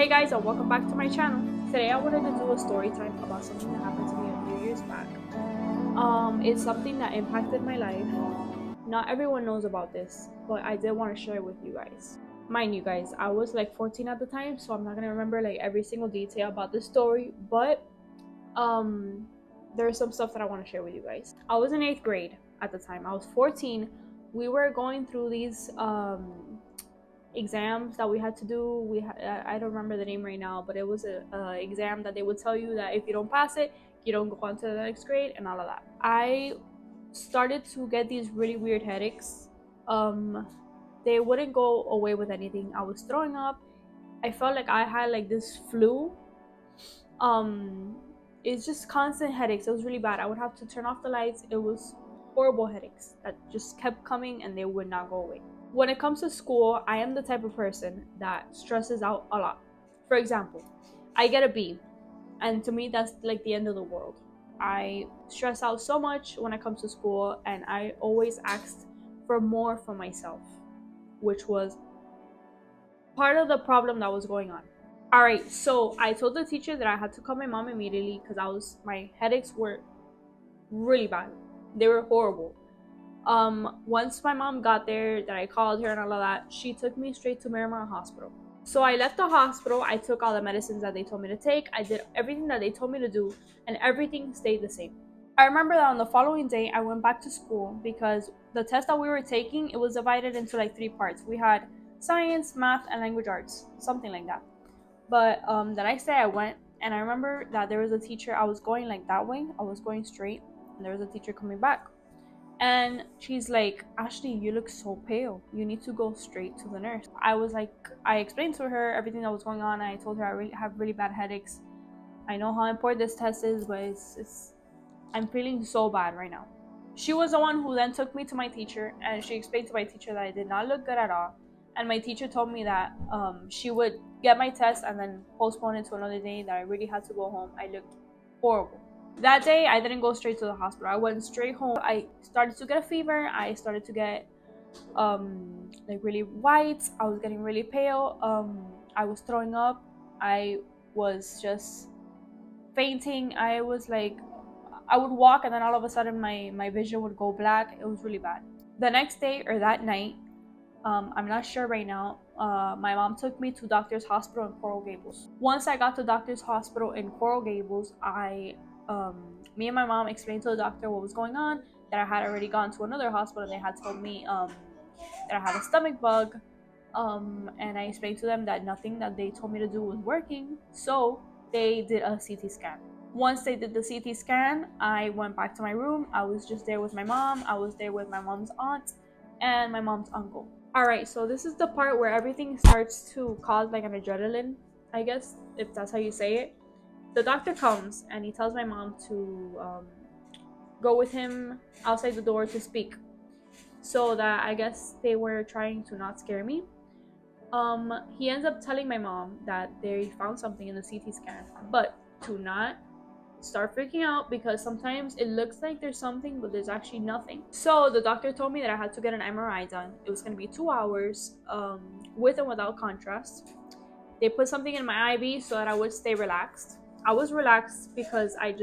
Hey guys, and welcome back to my channel. Today I wanted to do a story time about something that happened to me a few years back. It's something that impacted my life. Not everyone knows about this, but I did want to share it with you guys. Mind you guys, I was like 14 at the time, so I'm not gonna remember like every single detail about this story, but um there's some stuff that I want to share with you guys. I was in 8th grade at the time. I was 14. We were going through these exams that we had to do. I don't remember the name right now, but it was a exam that they would tell you that if you don't pass it, you don't go on to the next grade and all of that. I started to get these really weird headaches. They wouldn't go away with anything. I was throwing up. I felt like I had like this flu. um it's just constant headaches. It was really bad. I would have to turn off the lights. It was horrible headaches that just kept coming and they would not go away. When it comes to school, I am the type of person that stresses out a lot. For example, I get a B, and to me that's like the end of the world. I stress out so much when it comes to school, and I always asked for more for myself, which was part of the problem that was going on. All right, so I told the teacher that I had to call my mom immediately because my headaches were really bad. They were horrible. Once my mom got there, that I called her and all of that, she took me straight to Miramar Hospital. So I left the hospital. I took all the medicines that they told me to take. I did everything that they told me to do, and everything stayed the same. I remember that on the following day, I went back to school because the test that we were taking, it was divided into like 3 parts. We had science, math, and language arts, something like that. But the next day I went, and I remember that there was a teacher. I was going like that way. I was going straight, and there was a teacher coming back. And she's like, Ashley, you look so pale. You need to go straight to the nurse. I was like, I explained to her everything that was going on. I told her I really have really bad headaches. I know how important this test is, but I'm feeling so bad right now. She was the one who then took me to my teacher, and she explained to my teacher that I did not look good at all. And my teacher told me that she would get my test and then postpone it to another day, that I really had to go home. I looked horrible. That day, I didn't go straight to the hospital. I went straight home. I started to get a fever. I started to get like really white. I was getting really pale. I was throwing up. I was just fainting. I was like, I would walk and then all of a sudden my vision would go black. It was really bad. The next day or that night, I'm not sure right now. My mom took me to Doctor's Hospital in Coral Gables. Once I got to Doctor's Hospital in Coral Gables, me and my mom explained to the doctor what was going on. That I had already gone to another hospital. They had told me that I had a stomach bug. And I explained to them that nothing that they told me to do was working. So they did a CT scan. Once they did the CT scan, I went back to my room. I was just there with my mom. I was there with my mom's aunt and my mom's uncle. All right, so this is the part where everything starts to cause like an adrenaline, I guess, if that's how you say it. The doctor comes and he tells my mom to go with him outside the door to speak. So that I guess they were trying to not scare me. He ends up telling my mom that they found something in the CT scan, but to not start freaking out because sometimes it looks like there's something, but there's actually nothing. So the doctor told me that I had to get an MRI done. It was going to be 2 hours, with and without contrast. They put something in my IV so that I would stay relaxed. I was relaxed because I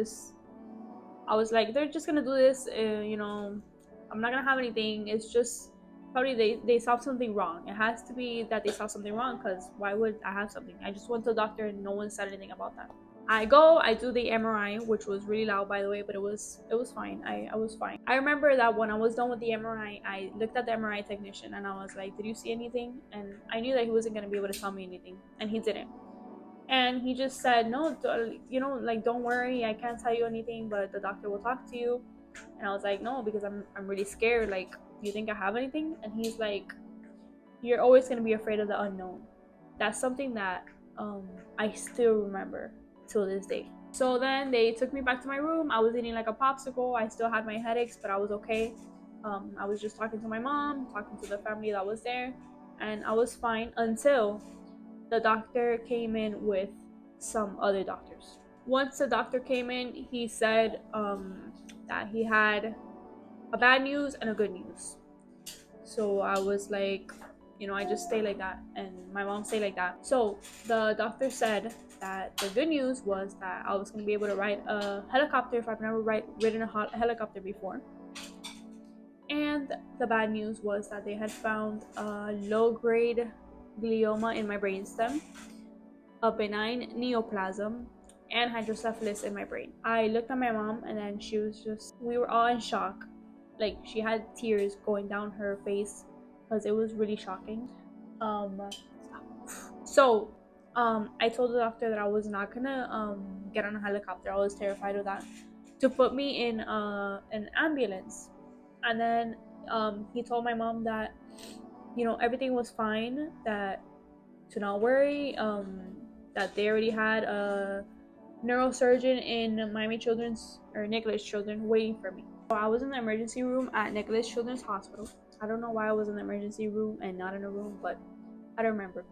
was like, they're just gonna do this, I'm not gonna have anything. It's just probably they saw something wrong. It has to be that they saw something wrong, because why would I have something? I just went to the doctor and no one said anything about that. I go, I do the MRI, which was really loud by the way, but it was fine. I was fine. I remember that when I was done with the MRI, I looked at the MRI technician and I was like, did you see anything? And I knew that he wasn't gonna be able to tell me anything, and he didn't. And he just said, no, like, don't worry, I can't tell you anything, but the doctor will talk to you. And I was like, no, because I'm really scared. Like, do you think I have anything? And he's like, you're always going to be afraid of the unknown. That's something that I still remember till this day. So then they took me back to my room. I was eating like a popsicle. I still had my headaches, but I was okay. I was just talking to my mom, talking to the family that was there, and I was fine until the doctor came in with some other doctors. Once the doctor came in, he said that he had a bad news and a good news. So I was like, You know, I just stay like that, and my mom stay like that. So the doctor said that the good news was that I was going to be able to ride a helicopter if I've never ridden a helicopter before. And the bad news was that they had found a low-grade glioma in my brainstem, a benign neoplasm, and hydrocephalus in my brain. I looked at my mom, and then she was just, we were all in shock. Like, she had tears going down her face because it was really shocking. I told the doctor that I was not gonna get on a helicopter. I was terrified of that. To put me in an ambulance, and then he told my mom that, you know, everything was fine, that to not worry, that they already had a neurosurgeon in Miami Children's or Nicholas Children waiting for me. So I was in the emergency room at Nicholas Children's Hospital. I don't know why I was in the emergency room and not in a room, but I don't remember.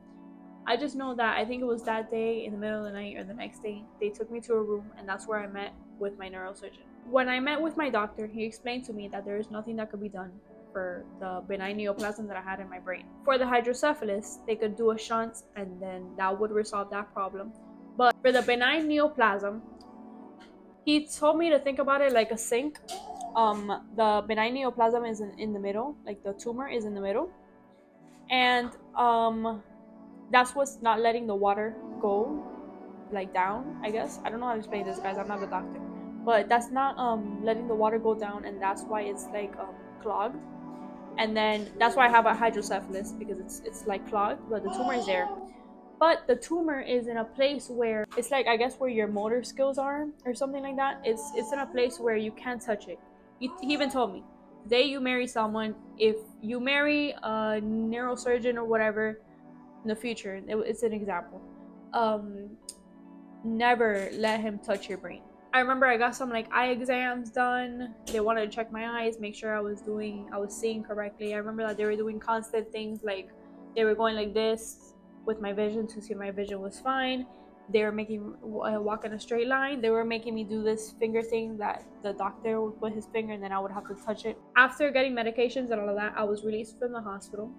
I just know that I think it was that day in the middle of the night or the next day, they took me to a room, and that's where I met with my neurosurgeon. When I met with my doctor, he explained to me that there is nothing that could be done for the benign neoplasm that I had in my brain. For the hydrocephalus, they could do a shunt, and then that would resolve that problem. But for the benign neoplasm, he told me to think about it like a sink. The benign neoplasm is in the middle, like the tumor is in the middle, and that's what's not letting the water go like down, I guess. I don't know how to explain this, guys. I'm not a doctor, but that's not letting the water go down, and that's why it's like clogged. And then that's why I have a hydrocephalus, because it's like clogged, but the tumor is there. But the tumor is in a place where it's like, I guess, where your motor skills are or something like that. It's in a place where you can't touch it. He even told me, the day you marry someone, if you marry a neurosurgeon or whatever in the future, it's an example, never let him touch your brain. I remember I got some like eye exams done. They wanted to check my eyes, make sure I was seeing correctly. I remember that they were doing constant things, like they were going like this with my vision to see if my vision was fine. They were making me walk in a straight line. They were making me do this finger thing that the doctor would put his finger and then I would have to touch it. After getting medications and all of that, I was released from the hospital.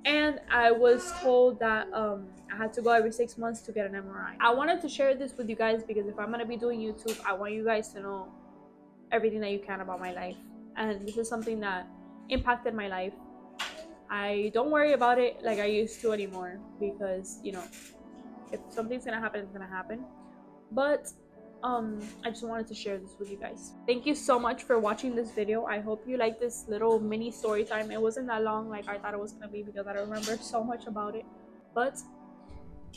And I was told that I had to go every 6 months to get an MRI. I wanted to share this with you guys because if I'm going to be doing YouTube, I want you guys to know everything that you can about my life. And this is something that impacted my life. I don't worry about it like I used to anymore because, you know, if something's going to happen, it's going to happen. But I just wanted to share this with you guys. Thank you so much for watching this video. I hope you like this little mini story time. It wasn't that long like I thought it was gonna be because I don't remember so much about it, but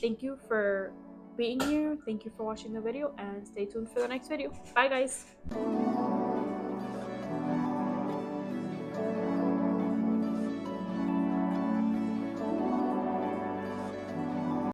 thank you for being here. Thank you for watching the video, and stay tuned for the next video. Bye guys.